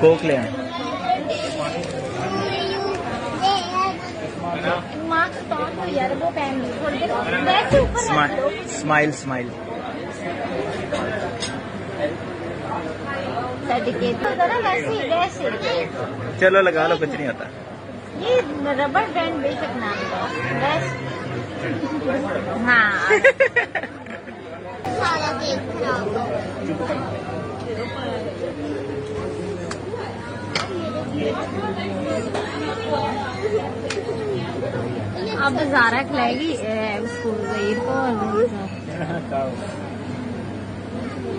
Coke ले आए। यार वो पहन ली थोड़ी देर वैसे ऊपर रख लो। Smile smile. सर्टिफिकेट तो ना वैसे वैसे चलो लगा लो, कुछ नहीं होता। ये रबर बैंड बेशक नाम का बस। हाँ सारा केक अब ज़ारा खिलाएगी उसको ज़हीर को।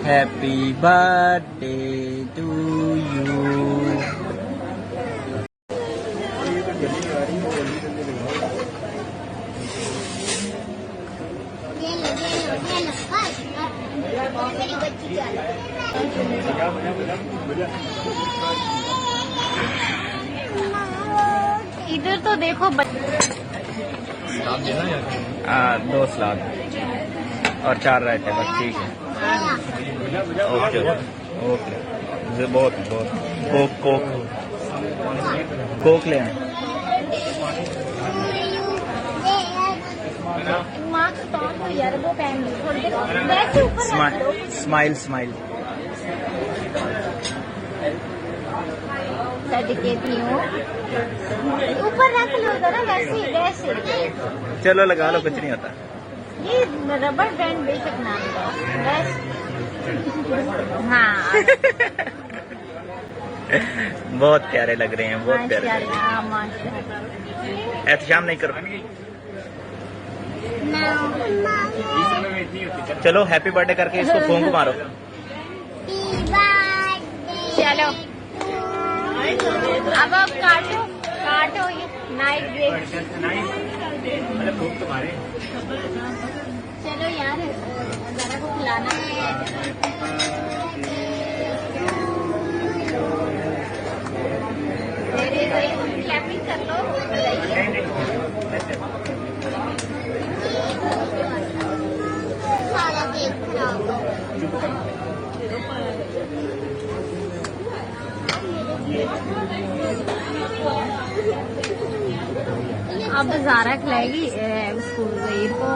Happy birthday to you. मेरी बच्ची इधर तो देखो दो सलाद और 4 रहते बस, ठीक है। ओके ओके, बहुत बहुत। कोक कोक कोक ले आए। यार वो पहन ली थोड़ी देर वैसे ऊपर रख लो। Smile smile. सर्टिफिकेट नहीं हो ऊपर रख लो ना वैसे वैसे। चलो लगा लो, कुछ नहीं होता। ये रबर बैंड बेशक नाम का बस। हाँ बहुत प्यारे लग रहे हैं, बहुत प्यारे। माशाल्लाह। एहतशाम नहीं करो। चलो हैप्पी बर्थडे करके इसको फोन को मारो। चलो अब काटो काटो ये नाइट ब्रेक। चलो यार ज़रा को खिलाना क्लैपिंग कर लो। सारा केक अब ज़ारा खिलाएगी उसको ज़हीर को।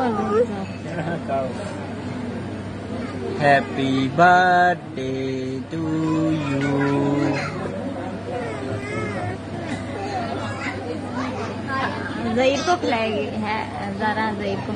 Happy birthday to you. Zaheer को खिलाएगी है ज़ारा ज़हीर को।